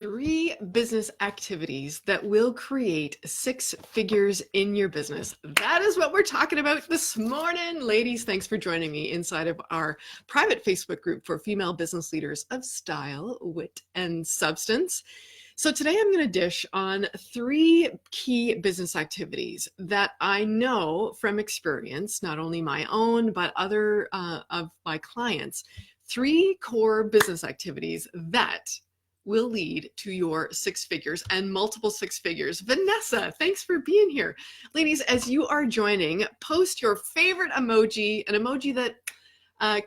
3 business activities that will create 6 figures in your business. That is what we're talking about this morning. Ladies, thanks for joining me inside of our private Facebook group for female business leaders of style, wit, and substance. So today I'm going to dish on 3 key business activities that I know from experience, not only my own, but other of my clients. 3 core business activities that will lead to your 6 figures and multiple 6 figures. Vanessa, thanks for being here. Ladies, as you are joining, post your favorite emoji, an emoji that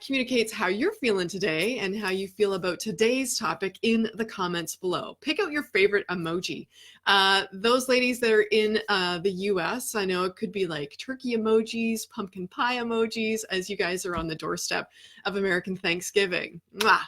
communicates how you're feeling today and how you feel about today's topic in the comments below. Pick out your favorite emoji. Those ladies that are in the US, I know it could be like turkey emojis, pumpkin pie emojis, as you guys are on the doorstep of American Thanksgiving. Mwah.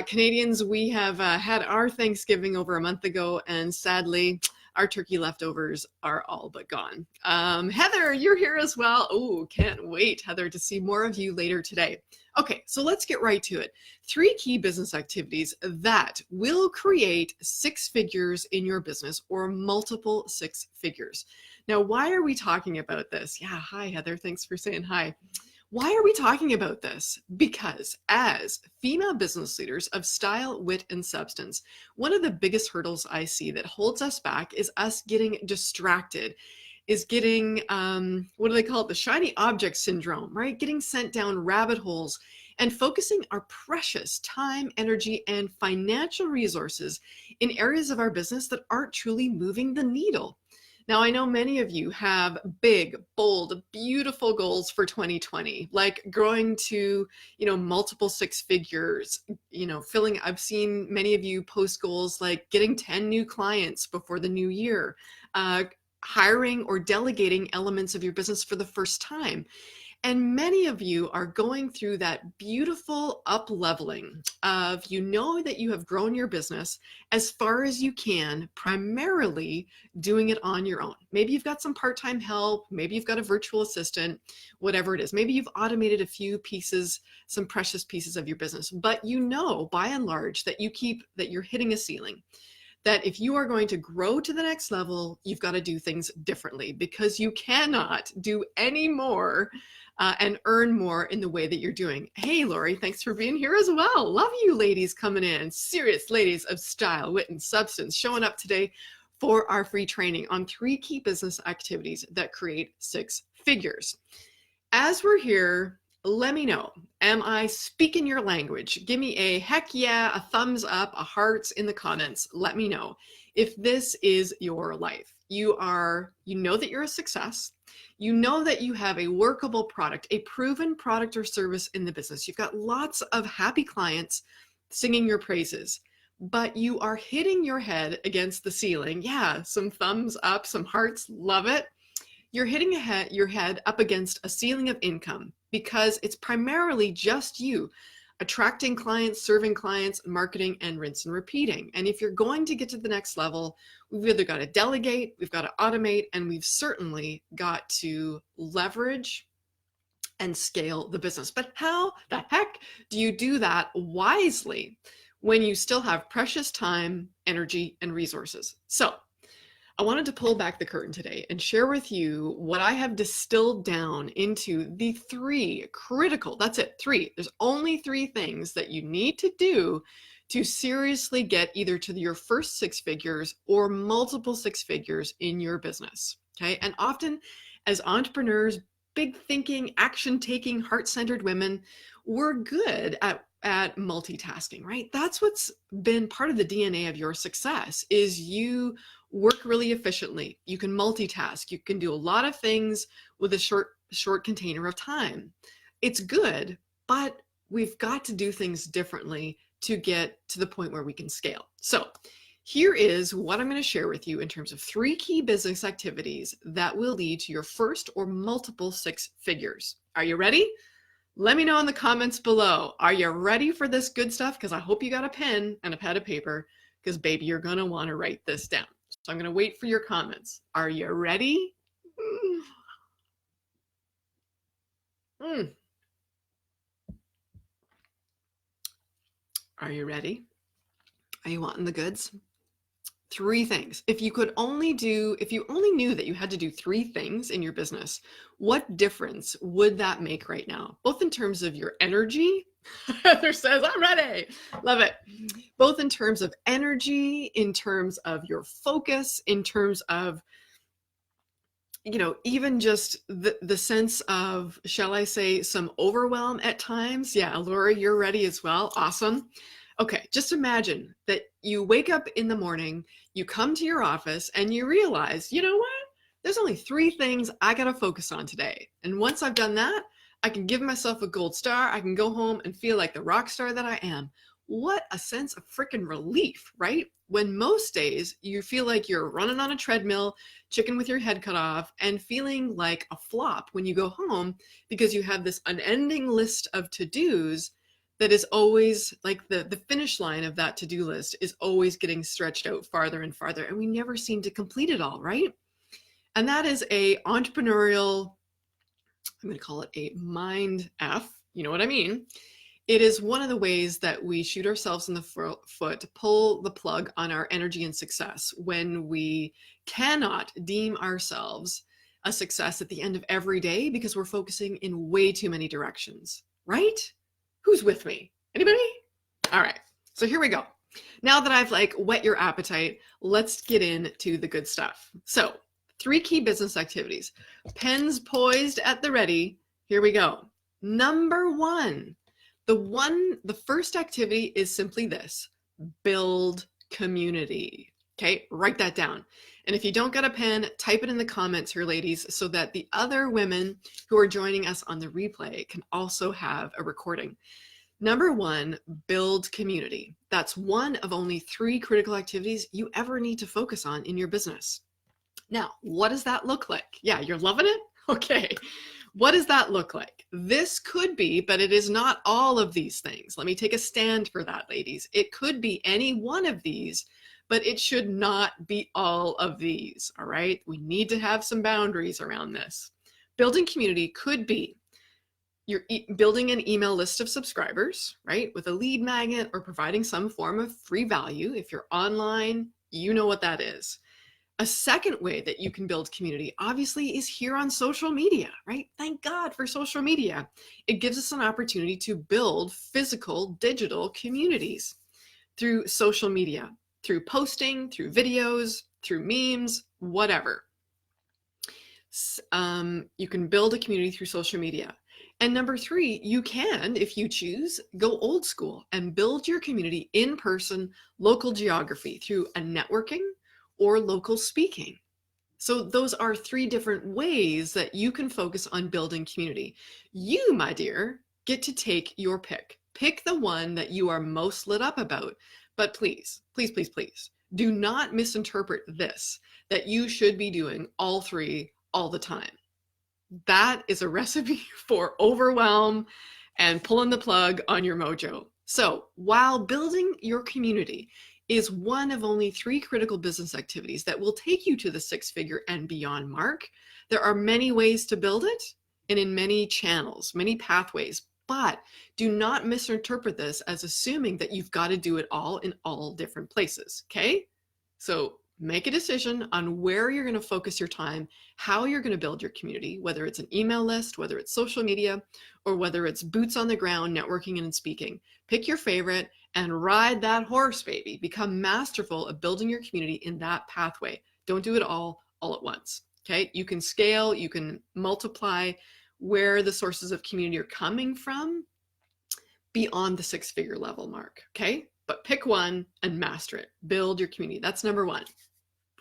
Canadians, we have had our Thanksgiving over a month ago, and sadly, our turkey leftovers are all but gone. Heather, you're here as well. Oh, can't wait, Heather, to see more of you later today. Okay, so let's get right to it. 3 key business activities that will create 6 figures in your business or multiple 6 figures. Now, why are we talking about this? Yeah, hi, Heather. Thanks for saying hi. Why are we talking about this? Because as female business leaders of style, wit, and substance, one of the biggest hurdles I see that holds us back is us getting distracted, is getting, what do they call it? The shiny object syndrome, right? Getting sent down rabbit holes and focusing our precious time, energy, and financial resources in areas of our business that aren't truly moving the needle. Now, I know many of you have big, bold, beautiful goals for 2020, like growing to, multiple 6 figures, I've seen many of you post goals like getting 10 new clients before the new year, hiring or delegating elements of your business for the first time. And many of you are going through that beautiful up-leveling of, that you have grown your business as far as you can, primarily doing it on your own. Maybe you've got some part-time help, maybe you've got a virtual assistant, whatever it is. Maybe you've automated a few pieces, some precious pieces of your business, but by and large that you're hitting a ceiling. That if you are going to grow to the next level, you've got to do things differently, because you cannot do any more and earn more in the way that you're doing. Hey, Lori, thanks for being here as well. Love you ladies coming in. Serious ladies of style, wit, and substance showing up today for our free training on 3 key business activities that create 6 figures. As we're here, let me know. Am I speaking your language? Give me a heck yeah, a thumbs up, a heart in the comments. Let me know if this is your life. You know that you're a success. You know that you have a workable product, a proven product or service in the business. You've got lots of happy clients singing your praises, but you are hitting your head against the ceiling. Yeah, some thumbs up, some hearts, love it. You're hitting your head up against a ceiling of income because it's primarily just you attracting clients, serving clients, marketing, and rinse and repeating. And if you're going to get to the next level, we've either got to delegate, we've got to automate, and we've certainly got to leverage and scale the business. But how the heck do you do that wisely when you still have precious time, energy, and resources? So I wanted to pull back the curtain today and share with you what I have distilled down into the 3 critical, that's it, 3. There's only 3 things that you need to do to seriously get either to your first 6 figures or multiple 6 figures in your business, okay? And often as entrepreneurs, big thinking, action-taking, heart-centered women, we're good at multitasking, right? That's what's been part of the DNA of your success, is you work really efficiently. You can multitask. You can do a lot of things with a short container of time. It's good, but we've got to do things differently to get to the point where we can scale. So here is what I'm going to share with you in terms of 3 key business activities that will lead to your first or multiple 6 figures. Are you ready? Let me know in the comments below. Are you ready for this good stuff? Because I hope you got a pen and a pad of paper, because baby, you're going to want to write this down. So I'm going to wait for your comments. Are you ready? Are you ready? Are you wanting the goods? 3 things. If you only knew that you had to do 3 things in your business, what difference would that make right now? Both in terms of your energy, Heather says, I'm ready. Love it. Both in terms of energy, in terms of your focus, in terms of, even just the sense of, shall I say, some overwhelm at times. Yeah, Laura, you're ready as well. Awesome. Okay, just imagine that you wake up in the morning, you come to your office, and you realize, you know what? There's only 3 things I got to focus on today. And once I've done that, I can give myself a gold star. I can go home and feel like the rock star that I am. What a sense of freaking relief, right? When most days you feel like you're running on a treadmill, chicken with your head cut off, and feeling like a flop when you go home because you have this unending list of to-dos that is always like the finish line of that to-do list is always getting stretched out farther and farther, and we never seem to complete it all, right? And that is a entrepreneurial, I'm going to call it a mind F, you know what I mean? It is one of the ways that we shoot ourselves in the foot, pull the plug on our energy and success when we cannot deem ourselves a success at the end of every day because we're focusing in way too many directions, right? Who's with me? Anybody? All right, so here we go. Now that I've whet your appetite, let's get into the good stuff. So 3 key business activities, pens poised at the ready. Here we go. Number 1, the first activity is simply this: build community. Okay, write that down. And if you don't got a pen, type it in the comments here, ladies, so that the other women who are joining us on the replay can also have a recording. Number 1, build community. That's one of only 3 critical activities you ever need to focus on in your business. Now, what does that look like? Yeah, you're loving it? Okay. What does that look like? This could be, but it is not all of these things. Let me take a stand for that, ladies. It could be any one of these, but it should not be all of these, all right? We need to have some boundaries around this. Building community could be you're building an email list of subscribers, right? With a lead magnet or providing some form of free value. If you're online, you know what that is. A second way that you can build community, obviously, is here on social media, right? Thank God for social media. It gives us an opportunity to build physical, digital communities through social media, through posting, through videos, through memes, whatever. You can build a community through social media. And number 3, you can, if you choose, go old school and build your community in person, local geography through a networking or local speaking. So those are 3 different ways that you can focus on building community. You, my dear, get to take your pick. Pick the one that you are most lit up about. But please, please, please, please, do not misinterpret this, that you should be doing all 3 all the time. That is a recipe for overwhelm and pulling the plug on your mojo. So while building your community is one of only 3 critical business activities that will take you to the 6-figure and beyond mark, there are many ways to build it and in many channels, many pathways. But do not misinterpret this as assuming that you've got to do it all in all different places, okay? So make a decision on where you're going to focus your time, how you're going to build your community, whether it's an email list, whether it's social media, or whether it's boots on the ground, networking and speaking. Pick your favorite and ride that horse, baby. Become masterful at building your community in that pathway. Don't do it all at once, okay? You can scale, you can multiply where the sources of community are coming from beyond the 6-figure level mark, okay? But pick one and master it. Build your community. That's number 1.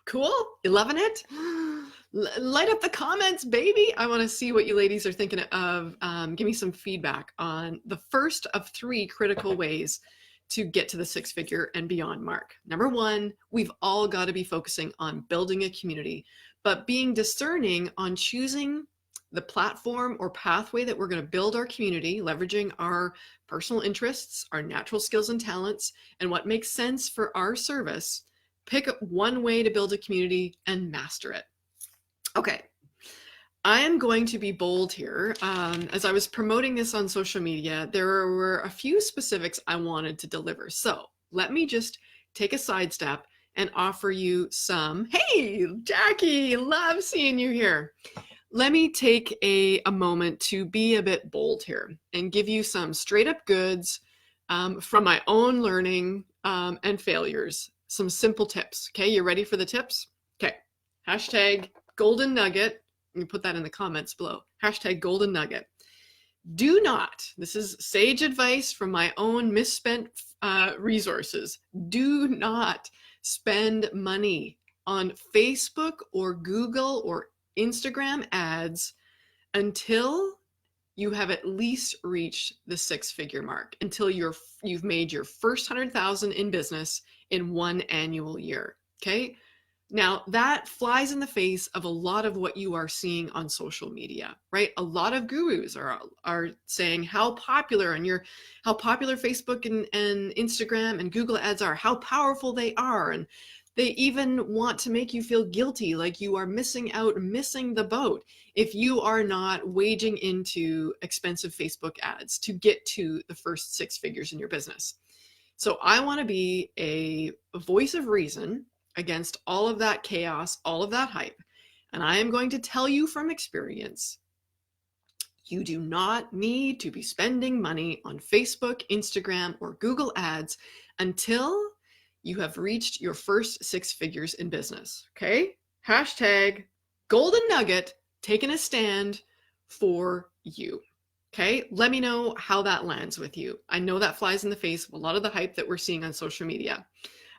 Cool? You loving it? Light up the comments, baby. I want to see what you ladies are thinking of. Give me some feedback on the first of 3 critical ways to get to the 6-figure and beyond mark. Number 1, we've all got to be focusing on building a community, but being discerning on choosing the platform or pathway that we're going to build our community, leveraging our personal interests, our natural skills and talents, and what makes sense for our service. Pick one way to build a community and master it. Okay, I am going to be bold here. As I was promoting this on social media, there were a few specifics I wanted to deliver. So let me just take a sidestep and offer you some, hey, Jackie, love seeing you here. Let me take a moment to be a bit bold here and give you some straight up goods from my own learning and failures, some simple tips. Okay, you ready for the tips? Okay, hashtag golden nugget. You can put that in the comments below. Hashtag golden nugget. Do not, this is sage advice from my own misspent resources, do not spend money on Facebook or Google or Instagram ads until you have at least reached the 6-figure mark, until you've made your first 100,000 in business in one annual year. Okay. Now that flies in the face of a lot of what you are seeing on social media, right? A lot of gurus are saying how popular Facebook and Instagram and Google ads are, how powerful they are. And they even want to make you feel guilty, like you are missing the boat if you are not wading into expensive Facebook ads to get to the first 6 figures in your business. So I want to be a voice of reason against all of that chaos, all of that hype. And I am going to tell you from experience, you do not need to be spending money on Facebook, Instagram, or Google ads until you have reached your first 6 figures in business. Okay? Hashtag golden nugget, taking a stand for you. Okay? Let me know how that lands with you. I know that flies in the face of a lot of the hype that we're seeing on social media.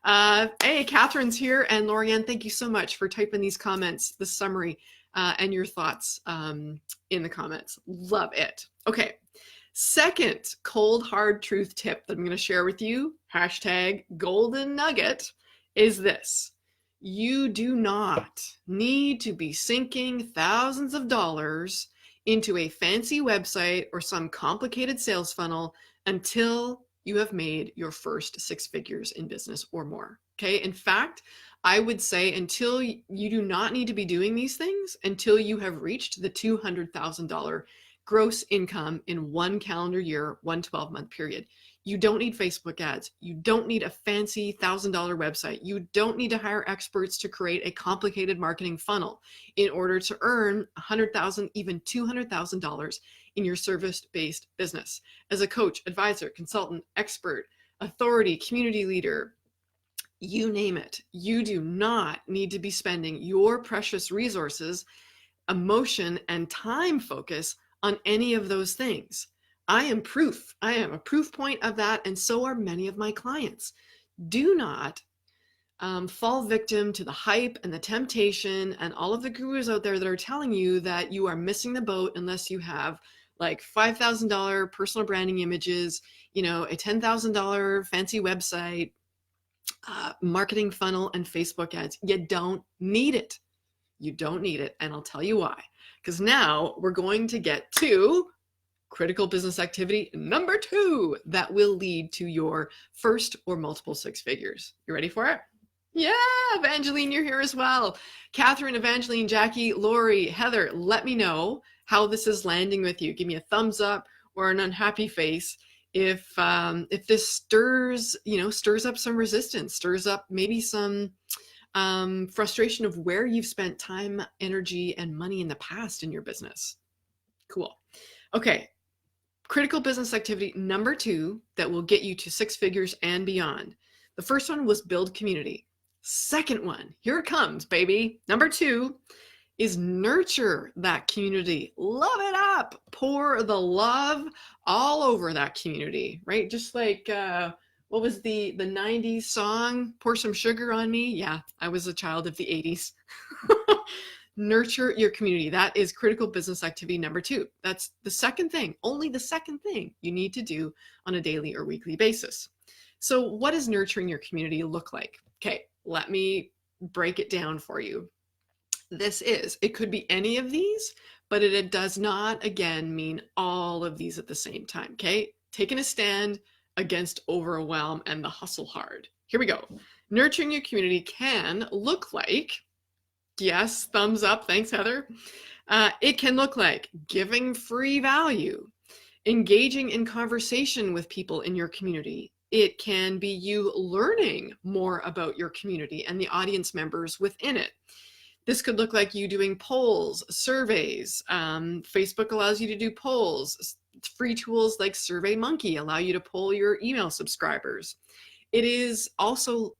Hey, Catherine's here, and Lorianne, thank you so much for typing these comments, the summary, and your thoughts in the comments. Love it. Okay. Second cold hard truth tip that I'm going to share with you, hashtag golden nugget, is this. You do not need to be sinking thousands of dollars into a fancy website or some complicated sales funnel until you have made your first 6 figures in business or more. Okay. In fact, I would say until you do not need to be doing these things until you have reached the $200,000 gross income in one calendar year, one 12-month period. You don't need Facebook ads. You don't need a fancy $1,000 website. You don't need to hire experts to create a complicated marketing funnel in order to earn $100,000, even $200,000 in your service-based business. As a coach, advisor, consultant, expert, authority, community leader, you name it, you do not need to be spending your precious resources, emotion, and time focus on any of those things. I am proof. I am a proof point of that, and so are many of my clients. Do not fall victim to the hype and the temptation and all of the gurus out there that are telling you that you are missing the boat unless you have like $5,000 personal branding images, a $10,000 fancy website, marketing funnel, and Facebook ads. You don't need it. You don't need it. And I'll tell you why. Because now we're going to get to critical business activity number 2 that will lead to your first or multiple 6 figures. You ready for it? Yeah, Evangeline, you're here as well. Catherine, Evangeline, Jackie, Lori, Heather, let me know how this is landing with you. Give me a thumbs up or an unhappy face if this stirs up some resistance, stirs up maybe some frustration of where you've spent time, energy, and money in the past in your business. Cool. Okay. Critical business activity number 2 that will get you to 6 figures and beyond. The first one was build community. Second one, here it comes, baby. Number 2 is nurture that community. Love it up. Pour the love all over that community, right? Just like, what was the 90s song? Pour some sugar on me. Yeah, I was a child of the 80s. Nurture your community. That is critical business activity number 2. That's the second thing, only the second thing you need to do on a daily or weekly basis. So what does nurturing your community look like? Okay, let me break it down for you. It could be any of these, but it does not, again, mean all of these at the same time. Okay, taking a stand against overwhelm and the hustle hard. Here we go. Nurturing your community can look like, yes, thumbs up. Thanks, Heather. It can look like giving free value, engaging in conversation with people in your community, It can be you learning more about your community and the audience members within it. This could look like you doing polls, surveys. Facebook allows you to do polls. Free tools like SurveyMonkey allow you to poll your email subscribers. It is also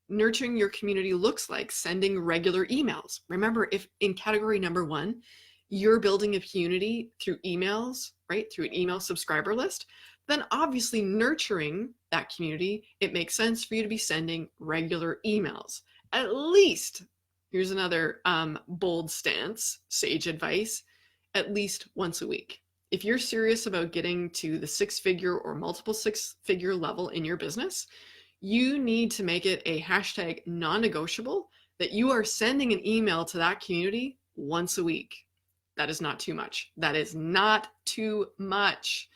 nurturing your community looks like sending regular emails. Remember, if in category number 1, you're building a community through emails, right, through an email subscriber list, then obviously nurturing that community, it makes sense for you to be sending regular emails. At least, here's another bold stance, sage advice, at least once a week. If you're serious about getting to the 6-figure or multiple 6-figure level in your business, you need to make it a hashtag non-negotiable that you are sending an email to that community once a week. That is not too much. That is not too much.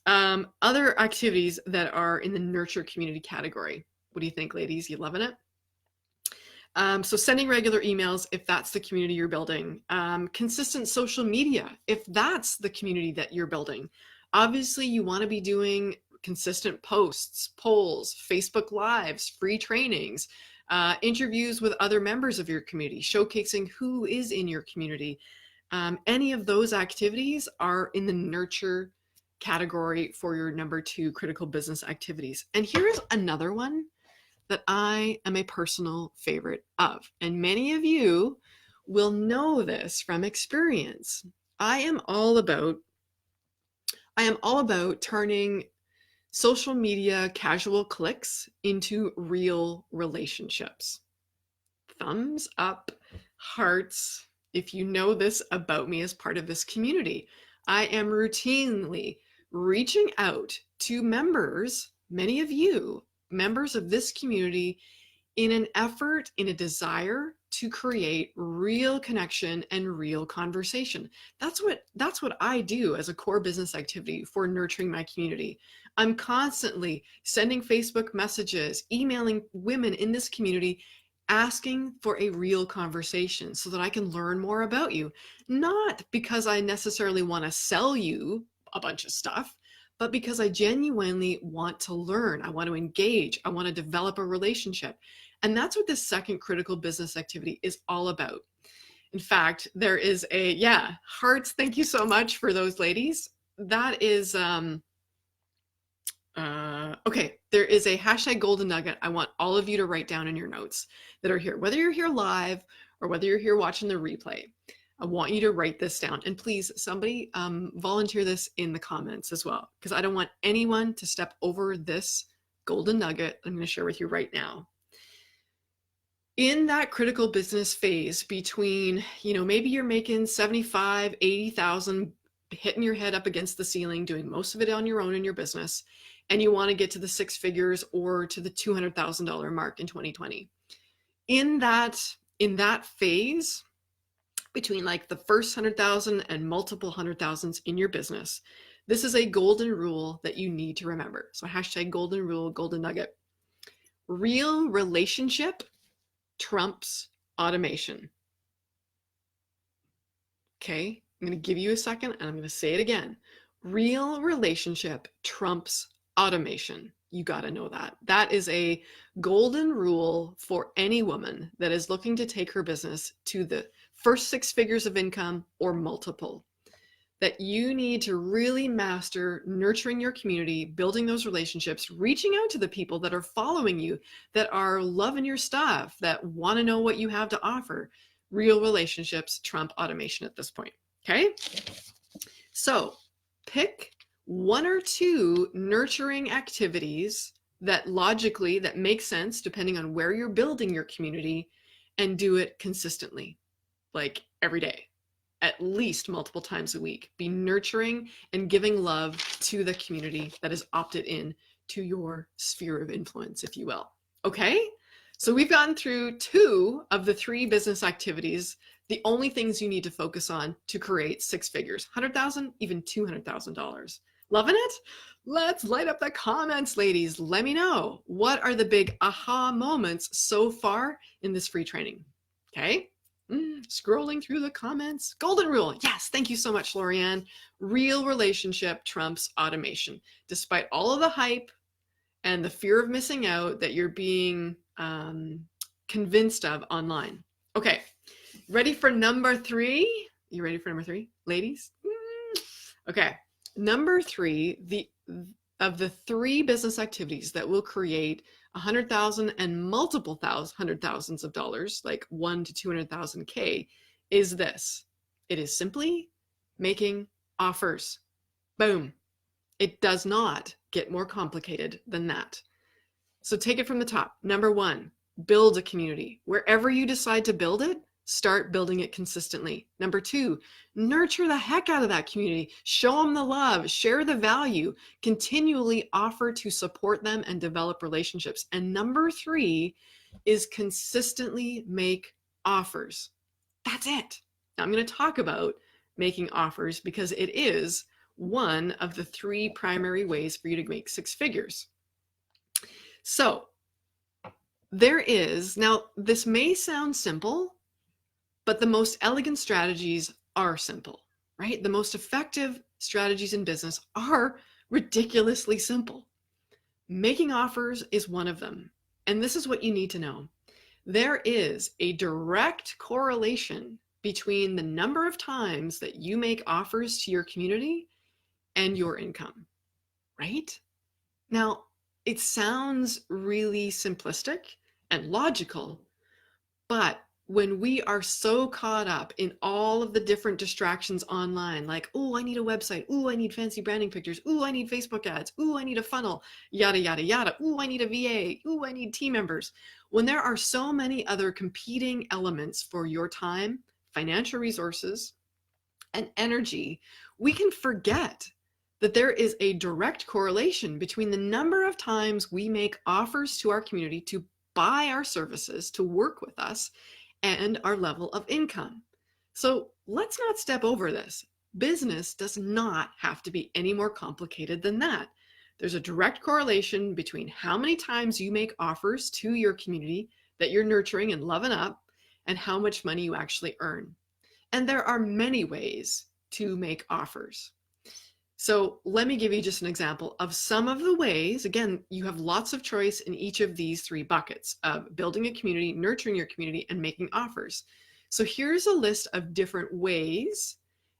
Other activities that are in the nurture community category. What do you think, ladies? You loving it? So sending regular emails, if that's the community you're building. Consistent social media, if that's the community that you're building. Obviously, you want to be doing consistent posts, polls, Facebook Lives, free trainings, interviews with other members of your community, showcasing who is in your community. Any of those activities are in the nurture category for your number 2 critical business activities. And here's another one that I am a personal favorite of. And many of you will know this from experience. I am all about turning social media casual clicks into real relationships. Thumbs up, hearts, if you know this about me as part of this community. I am routinely reaching out to members, many of you, members of this community, in an effort, in a desire to create real connection and real conversation. That's what I do as a core business activity for nurturing my community. I'm constantly sending Facebook messages, emailing women in this community, asking for a real conversation so that I can learn more about you. Not because I necessarily want to sell you a bunch of stuff, but because I genuinely want to learn. I want to engage. I want to develop a relationship. And that's what this second critical business activity is all about. In fact, there is hearts. Thank you so much for those ladies. That is, okay, there is a hashtag golden nugget I want all of you to write down in your notes that are here, whether you're here live or whether you're here watching the replay. I want you to write this down, and please, somebody volunteer this in the comments as well, because I don't want anyone to step over this golden nugget I'm going to share with you right now. In that critical business phase between, maybe you're making 75, 80,000, hitting your head up against the ceiling, doing most of it on your own in your business, and you want to get to the 6 figures or to the $200,000 mark in 2020. In that phase, between like the first 100,000 and multiple 100,000s in your business, this is a golden rule that you need to remember. So hashtag golden rule, golden nugget. Real relationship trumps automation. Okay, I'm going to give you a second and I'm going to say it again. Real relationship trumps automation. You got to know that. That is a golden rule for any woman that is looking to take her business to the first 6 figures of income or multiple. That you need to really master nurturing your community, building those relationships, reaching out to the people that are following you, that are loving your stuff, that want to know what you have to offer. Real relationships trump automation at this point. Okay? So pick 1 or 2 nurturing activities that make sense depending on where you're building your community, and do it consistently, like every day, at least multiple times a week. Be nurturing and giving love to the community that is opted in to your sphere of influence, if you will. Okay? So we've gotten through 2 of the 3 business activities, the only things you need to focus on to create 6 figures, $100,000, even $200,000. Loving it? Let's light up the comments, ladies. Let me know, what are the big aha moments so far in this free training? Okay? Scrolling through the comments. Golden rule. Yes, thank you so much, Lorianne. Real relationship trumps automation. Despite all of the hype and the fear of missing out that you're being convinced of online. Okay, ready for number 3? You ready for number 3, ladies? Okay, number 3, of the 3 business activities that will create 100,000 and multiple hundred thousands of dollars, like 1 to 200,000 K, is this. It is simply making offers. Boom. It does not get more complicated than that. So take it from the top. Number 1, build a community. Wherever you decide to build it, start building it consistently. Number 2, nurture the heck out of that community. Show them the love, share the value, continually offer to support them and develop relationships. And number 3 is consistently make offers. That's it. Now I'm going to talk about making offers because it is one of the 3 primary ways for you to make 6 figures. So there is, now this may sound simple, but the most elegant strategies are simple, right? The most effective strategies in business are ridiculously simple. Making offers is one of them. And this is what you need to know. There is a direct correlation between the number of times that you make offers to your community and your income, right? Now, it sounds really simplistic and logical, but when we are so caught up in all of the different distractions online, like, oh, I need a website. Oh, I need fancy branding pictures. Oh, I need Facebook ads. Oh, I need a funnel, yada, yada, yada. Oh, I need a VA. Oh, I need team members. When there are so many other competing elements for your time, financial resources, and energy, we can forget that there is a direct correlation between the number of times we make offers to our community to buy our services, to work with us, and our level of income. So let's not step over this. Business does not have to be any more complicated than that. There's a direct correlation between how many times you make offers to your community that you're nurturing and loving up and how much money you actually earn. And there are many ways to make offers. So let me give you just an example of some of the ways. Again, you have lots of choice in each of these 3 buckets of building a community, nurturing your community, and making offers. So here's a list of different ways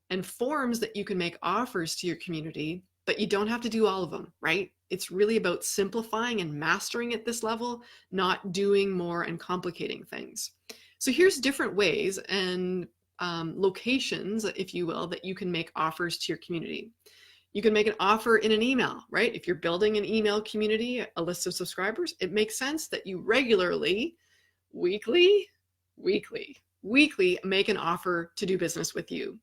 and forms that you can make offers to your community, but you don't have to do all of them, right? It's really about simplifying and mastering at this level, not doing more and complicating things. So here's different ways and locations, if you will, that you can make offers to your community. You can make an offer in an email, right? If you're building an email community, a list of subscribers, it makes sense that you regularly, weekly, make an offer to do business with you.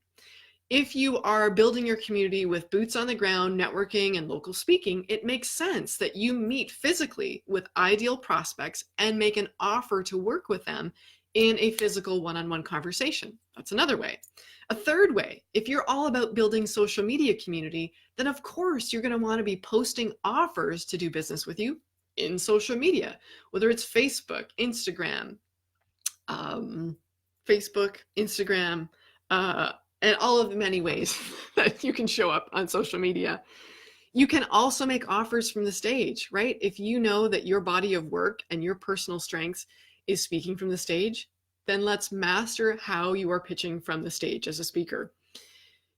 If you are building your community with boots on the ground, networking, and local speaking, it makes sense that you meet physically with ideal prospects and make an offer to work with them in a physical one-on-one conversation. That's another way. A third way, if you're all about building social media community, then of course you're going to want to be posting offers to do business with you in social media, whether it's Facebook, Instagram, and all of the many ways that you can show up on social media. You can also make offers from the stage, right? If you know that your body of work and your personal strengths is speaking from the stage, then let's master how you are pitching from the stage as a speaker.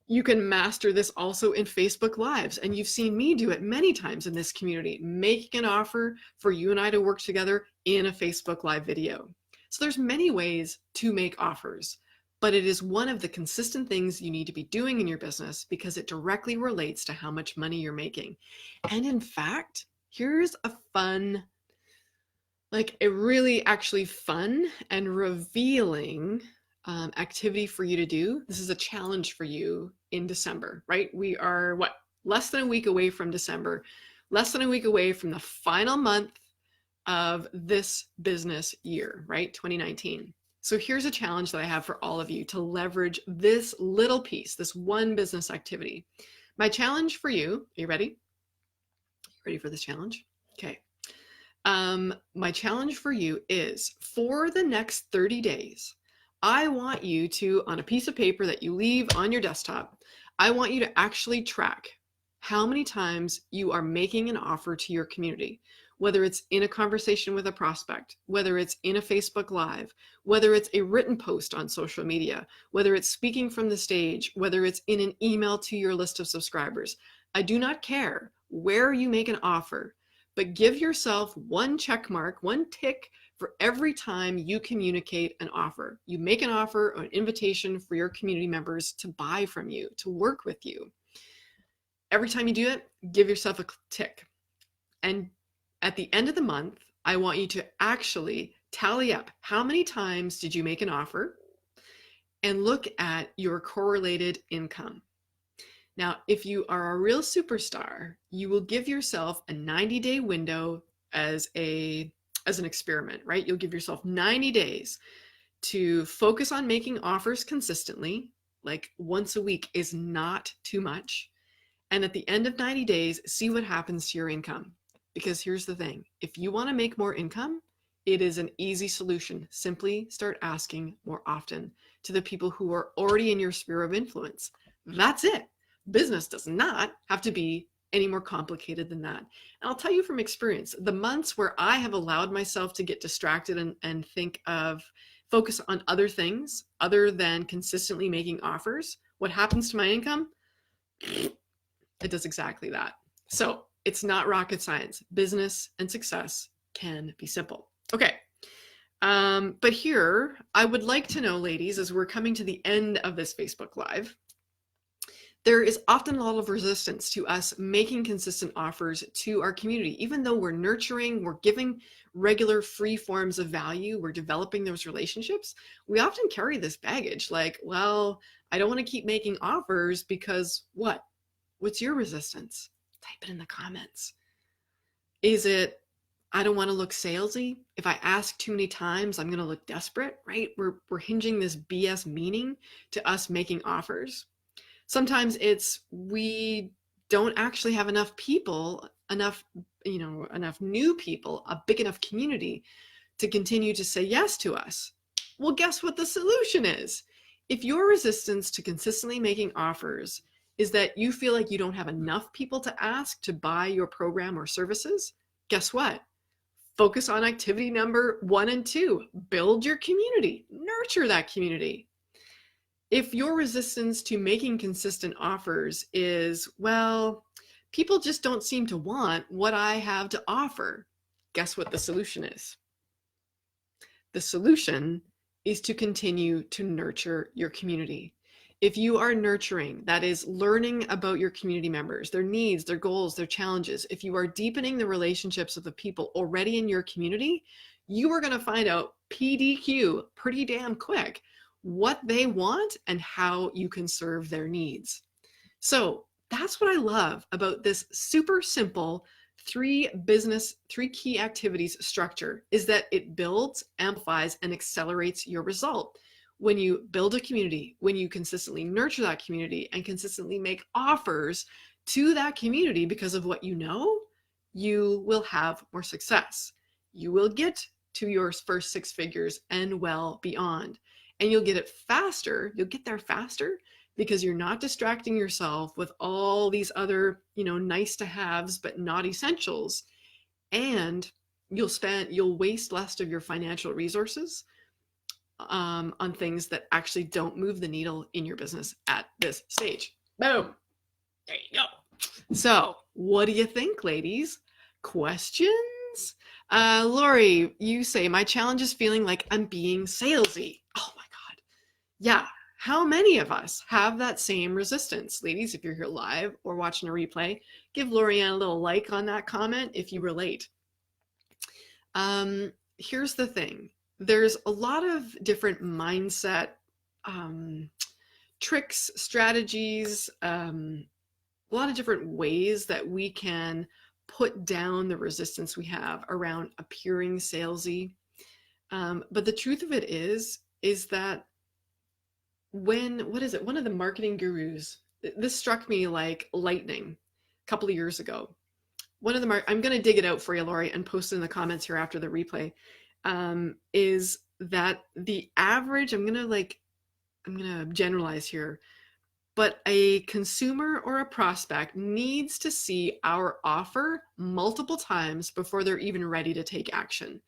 You can master this also in Facebook Lives, and you've seen me do it many times in this community, making an offer for you and I to work together in a Facebook Live video. So there's many ways to make offers, but it is one of the consistent things you need to be doing in your business because it directly relates to how much money you're making. And in fact, here's a fun, like a really actually fun and revealing activity for you to do. This is a challenge for you in December, right? We are less than a week away from December, less than a week away from the final month of this business year, right? 2019. So here's a challenge that I have for all of you to leverage this little piece, this one business activity. My challenge for you, are you ready? Ready for this challenge? Okay. My challenge for you is for the next 30 days, I want you to, on a piece of paper that you leave on your desktop, I want you to actually track how many times you are making an offer to your community, whether it's in a conversation with a prospect, whether it's in a Facebook Live, whether it's a written post on social media, whether it's speaking from the stage, whether it's in an email to your list of subscribers. I do not care where you make an offer, but give yourself one check mark, one tick for every time you communicate an offer. You make an offer or an invitation for your community members to buy from you, to work with you. Every time you do it, give yourself a tick. And at the end of the month, I want you to actually tally up how many times did you make an offer and look at your correlated income. Now, if you are a real superstar, you will give yourself a 90-day window as an experiment, right? You'll give yourself 90 days to focus on making offers consistently. Like once a week is not too much. And at the end of 90 days, see what happens to your income. Because here's the thing, if you want to make more income, it is an easy solution. Simply start asking more often to the people who are already in your sphere of influence. That's it. Business does not have to be any more complicated than that. And I'll tell you from experience, the months where I have allowed myself to get distracted and focus on other things other than consistently making offers, what happens to my income? It does exactly that. So it's not rocket science. Business and success can be simple. Okay. But here, I would like to know, ladies, as we're coming to the end of this Facebook Live, there is often a lot of resistance to us making consistent offers to our community. Even though we're nurturing, we're giving regular free forms of value, we're developing those relationships, we often carry this baggage like, well, I don't want to keep making offers because what? What's your resistance? Type it in the comments. Is it, I don't want to look salesy? If I ask too many times, I'm going to look desperate, right? We're hinging this BS meaning to us making offers. Sometimes it's we don't actually have enough people, enough new people, a big enough community to continue to say yes to us. Well, guess what the solution is? If your resistance to consistently making offers is that you feel like you don't have enough people to ask to buy your program or services, guess what? Focus on activity number 1 and 2. Build your community. Nurture that community. If your resistance to making consistent offers is, well, people just don't seem to want what I have to offer, guess what the solution is? The solution is to continue to nurture your community. If you are nurturing, that is learning about your community members, their needs, their goals, their challenges, if you are deepening the relationships of the people already in your community, you are going to find out PDQ pretty damn quick what they want and how you can serve their needs. So that's what I love about this super simple 3 key activities structure, is that it builds, amplifies, and accelerates your result. When you build a community, when you consistently nurture that community and consistently make offers to that community because of what you know, you will have more success. You will get to your first 6 figures and well beyond. And you'll get it faster. You'll get there faster because you're not distracting yourself with all these other, nice to haves, but not essentials. And you'll waste less of your financial resources on things that actually don't move the needle in your business at this stage. Boom. There you go. So what do you think, ladies? Questions? Lori, you say, my challenge is feeling like I'm being salesy. Oh my God. Yeah. How many of us have that same resistance? Ladies, if you're here live or watching a replay, give Lorianne a little like on that comment if you relate. Here's the thing. There's a lot of different mindset tricks, strategies, a lot of different ways that we can put down the resistance we have around appearing salesy. But the truth of it is that one of the marketing gurus, this struck me like lightning a couple of years ago. I'm going to dig it out for you, Lori, and post it in the comments here after the replay, is that the average, I'm gonna generalize here, but a consumer or a prospect needs to see our offer multiple times before they're even ready to take action.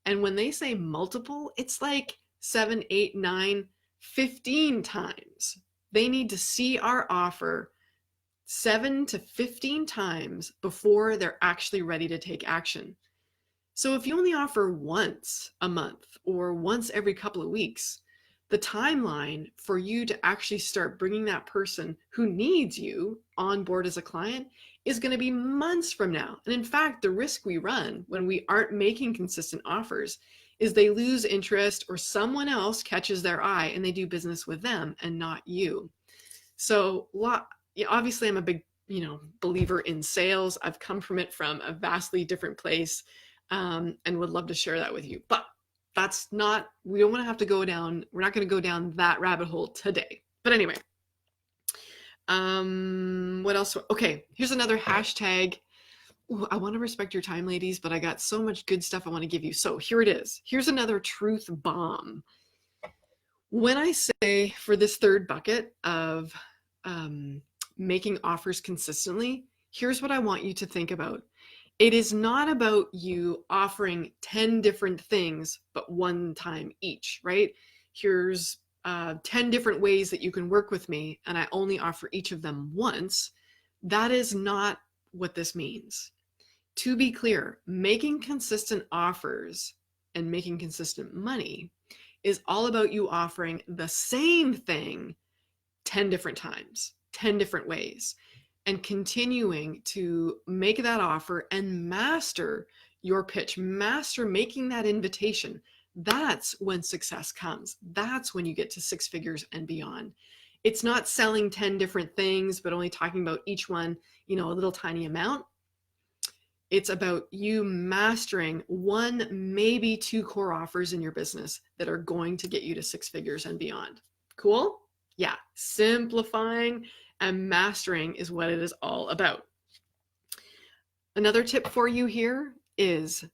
And when they say multiple, it's like 7, 8, 9, 15 times. They need to see our offer 7 to 15 times before they're actually ready to take action. So if you only offer once a month or once every couple of weeks, the timeline for you to actually start bringing that person who needs you on board as a client is going to be months from now. And in fact, the risk we run when we aren't making consistent offers is they lose interest or someone else catches their eye and they do business with them and not you. So obviously I'm a big, believer in sales. I've come from it from a vastly different place, and would love to share that with you. But we don't want to have to go down, we're not going to go down that rabbit hole today. But anyway, what else? Okay, here's another hashtag. Ooh, I want to respect your time, ladies, but I got so much good stuff I want to give you. So here it is. Here's another truth bomb. When I say for this third bucket of making offers consistently, here's what I want you to think about. It is not about you offering 10 different things, but one time each, right? Here's 10 different ways that you can work with me, and I only offer each of them once. That is not what this means. To be clear, making consistent offers and making consistent money is all about you offering the same thing 10 different times, 10 different ways, and continuing to make that offer and master your pitch, master making that invitation. That's when success comes. That's when you get to 6 figures and beyond. It's not selling 10 different things, but only talking about each one, a little tiny amount. It's about you mastering 1, maybe 2 core offers in your business that are going to get you to 6 figures and beyond. Cool? Yeah, simplifying and mastering is what it is all about. Another tip for you here is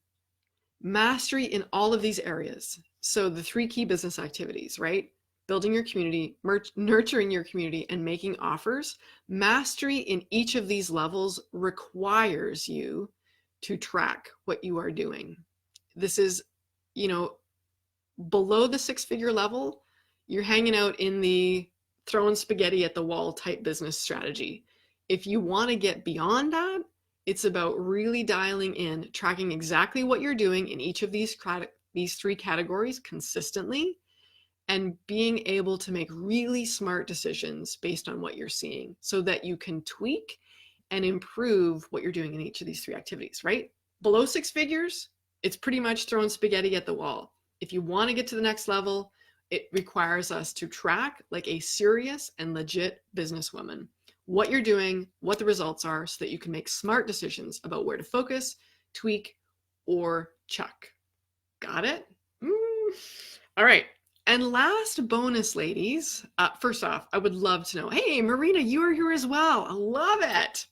mastery in all of these areas. So the 3 key business activities, right? Building your community, nurturing your community, and making offers. Mastery in each of these levels requires you to track what you are doing. This is, below the 6-figure level, you're hanging out in the throwing spaghetti at the wall type business strategy. If you want to get beyond that, it's about really dialing in, tracking exactly what you're doing in each of these 3 categories consistently, and being able to make really smart decisions based on what you're seeing so that you can tweak and improve what you're doing in each of these 3 activities, right? Below 6 figures, it's pretty much throwing spaghetti at the wall. If you want to get to the next level, it requires us to track like a serious and legit businesswoman what you're doing, what the results are, so that you can make smart decisions about where to focus, tweak, or chuck. Got it? All right. And last bonus, ladies. First off, I would love to know, hey, Marina, you are here as well. I love it.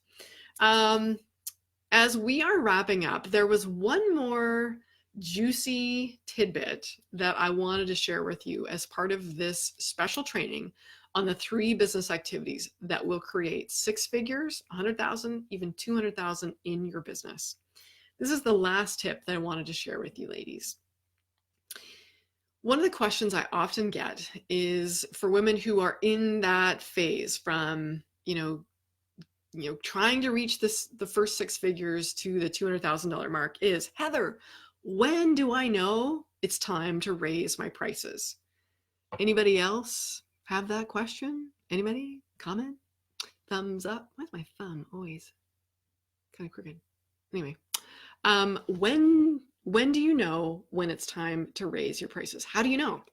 As we are wrapping up, there was one more juicy tidbit that I wanted to share with you as part of this special training on the 3 business activities that will create 6 figures, 100,000, even 200,000 in your business. This is the last tip that I wanted to share with you, ladies. One of the questions I often get is for women who are in that phase from, trying to reach the first 6 figures to the $200,000 mark is, Heather, when do I know it's time to raise my prices? Anybody else have that question? Anybody? Comment? Thumbs up? Why's my thumb always kind of crooked? Anyway, when do you know when it's time to raise your prices? How do you know?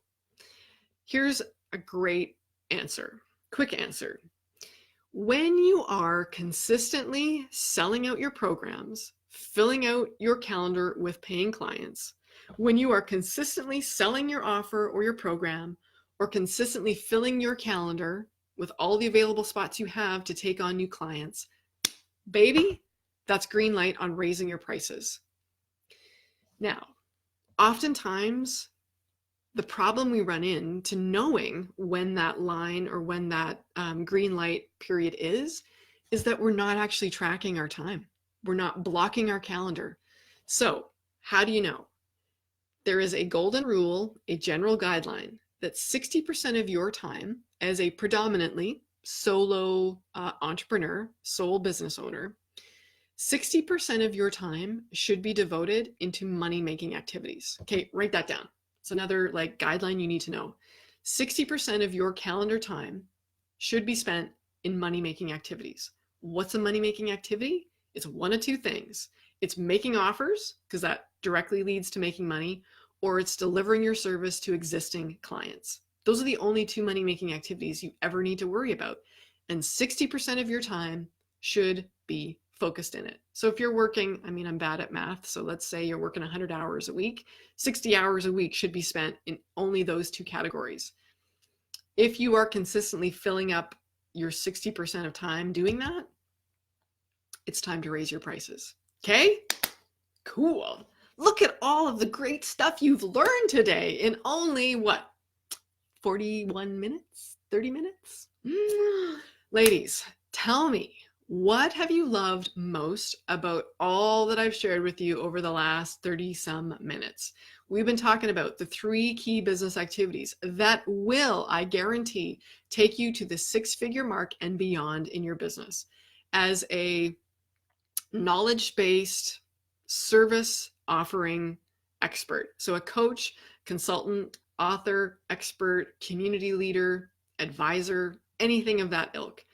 Here's a great answer, quick answer. When you are consistently selling out your programs, filling out your calendar with paying clients, when you are consistently selling your offer or your program, or consistently filling your calendar with all the available spots you have to take on new clients, baby, that's green light on raising your prices. Now, oftentimes The problem we run into knowing when that line or when that green light period is that we're not actually tracking our time. We're not blocking our calendar. So how do you know? There is a golden rule, a general guideline that 60% of your time as a predominantly solo entrepreneur, sole business owner, 60% of your time should be devoted into money-making activities. Okay, write that down. It's another like guideline you need to know. 60% of your calendar time should be spent in money-making activities. What's a money-making activity? It's one of two things. It's making offers, because that directly leads to making money, or it's delivering your service to existing clients. Those are the only two money-making activities you ever need to worry about. And 60% of your time should be focused in it. So if you're working, I mean, I'm bad at math, so let's say you're working 100 hours a week, 60 hours a week should be spent in only those two categories. If you are consistently filling up your 60% of time doing that, it's time to raise your prices. Okay? Cool. Look at all of the great stuff you've learned today in only what? 41 minutes? 30 minutes? Ladies, tell me, what have you loved most about all that I've shared with you over the last 30 some minutes? We've been talking about the 3 key business activities that will, I guarantee, take you to the 6-figure mark and beyond in your business. As a knowledge-based service offering expert. So a coach, consultant, author, expert, community leader, advisor, anything of that ilk.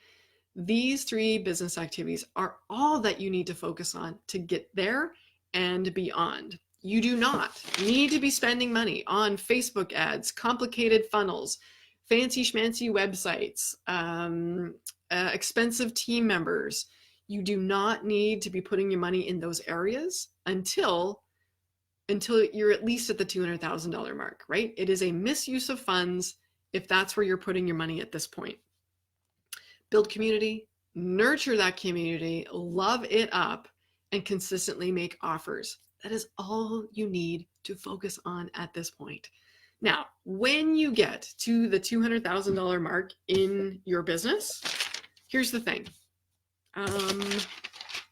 These 3 business activities are all that you need to focus on to get there and beyond. You do not need to be spending money on Facebook ads, complicated funnels, fancy schmancy websites, expensive team members. You do not need to be putting your money in those areas until you're at least at the $200,000 mark, right? It is a misuse of funds if that's where you're putting your money at this point. Build community, nurture that community, love it up, and consistently make offers. That is all you need to focus on at this point. Now, when you get to the $200,000 mark in your business, here's the thing.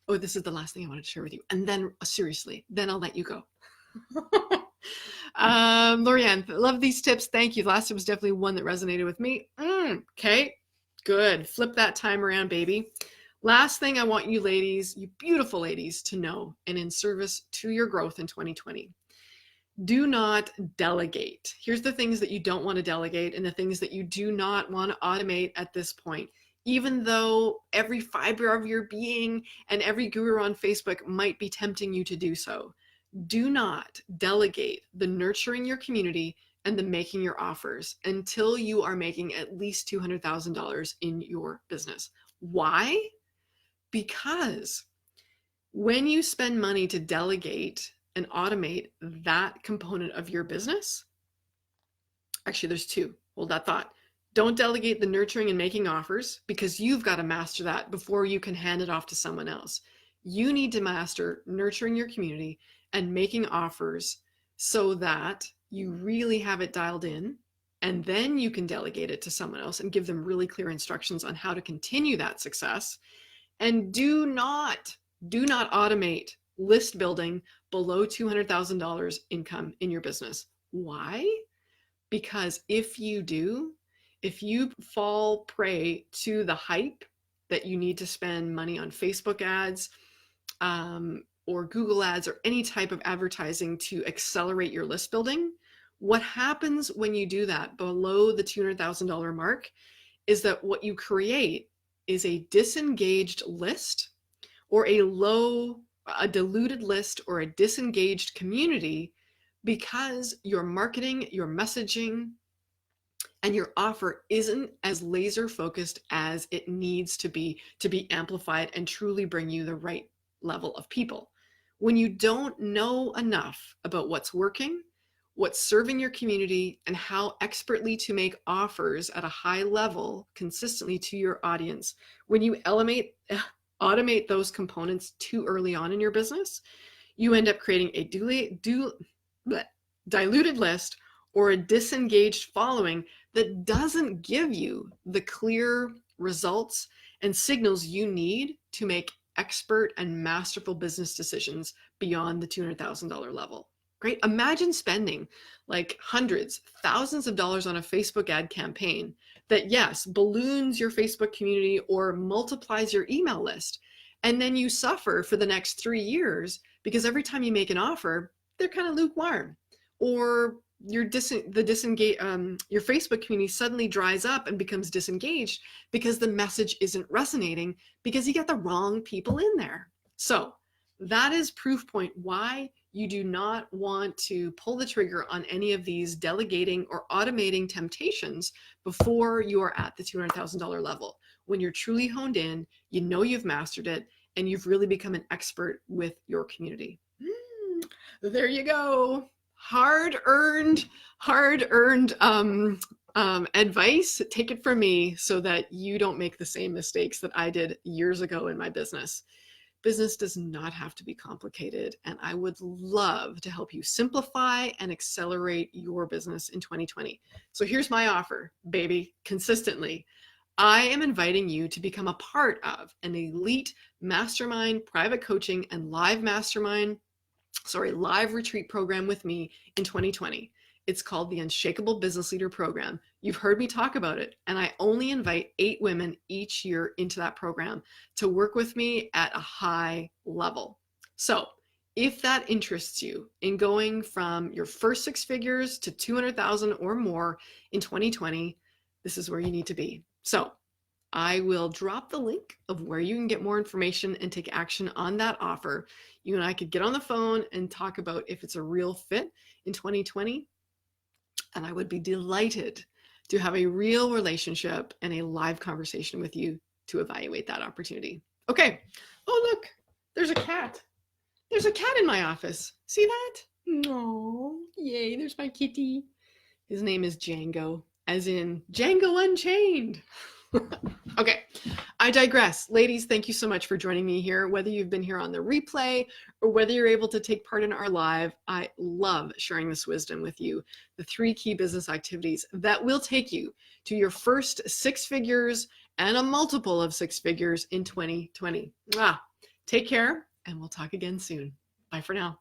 Oh, this is the last thing I wanted to share with you. And then seriously, then I'll let you go. Lorianne, love these tips. Thank you. The last tip was definitely one that resonated with me. Okay, good. Flip that time around, baby. Last thing I want you ladies, you beautiful ladies, to know, and in service to your growth in 2020, do not delegate. Here's the things that you don't want to delegate and the things that you do not want to automate at this point. Even though every fiber of your being and every guru on Facebook might be tempting you to do so, do not delegate the nurturing your community and the making your offers until you are making at least $200,000 in your business. Why? Because when you spend money to delegate and automate that component of your business, actually there's 2. Hold that thought. Don't delegate the nurturing and making offers because you've got to master that before you can hand it off to someone else. You need to master nurturing your community and making offers so that you really have it dialed in, and then you can delegate it to someone else and give them really clear instructions on how to continue that success. And do not automate list building below $200,000 income in your business. Why? Because if you fall prey to the hype that you need to spend money on Facebook ads or Google ads or any type of advertising to accelerate your list building, what happens when you do that below the $200,000 mark is that what you create is a disengaged list or a diluted list or a disengaged community because your marketing, your messaging, and your offer isn't as laser focused as it needs to be amplified and truly bring you the right level of people. When you don't know enough about what's working, what's serving your community, and how expertly to make offers at a high level consistently to your audience, when you automate those components too early on in your business, you end up creating a diluted list or a disengaged following that doesn't give you the clear results and signals you need to make expert and masterful business decisions beyond the $200,000 level. Great. Imagine spending like hundreds, thousands of dollars on a Facebook ad campaign that, yes, balloons your Facebook community or multiplies your email list. And then you suffer for the next 3 years because every time you make an offer, they're kind of lukewarm, or your Facebook community suddenly dries up and becomes disengaged because the message isn't resonating because you got the wrong people in there. So that is proof point why you do not want to pull the trigger on any of these delegating or automating temptations before you are at the $200,000 level. When you're truly honed in, you know you've mastered it, and you've really become an expert with your community. There you go. Hard-earned advice. Take it from me so that you don't make the same mistakes that I did years ago in my business. Business does not have to be complicated, and I would love to help you simplify and accelerate your business in 2020. So here's my offer, baby, consistently. I am inviting you to become a part of an elite mastermind, private coaching, and live retreat program with me in 2020. It's called the Unshakable Business Leader Program. You've heard me talk about it, and I only invite 8 women each year into that program to work with me at a high level. So if that interests you in going from your first 6 figures to 200,000 or more in 2020, this is where you need to be. So I will drop the link of where you can get more information and take action on that offer. You and I could get on the phone and talk about if it's a real fit in 2020. And I would be delighted to have a real relationship and a live conversation with you to evaluate that opportunity. Okay. Oh, look, there's a cat. There's a cat in my office. See that? No. Yay, there's my kitty. His name is Django, as in Django Unchained. Okay, I digress. Ladies, thank you so much for joining me here. Whether you've been here on the replay or whether you're able to take part in our live, I love sharing this wisdom with you. The 3 key business activities that will take you to your first 6 figures and a multiple of 6 figures in 2020. Take care, and we'll talk again soon. Bye for now.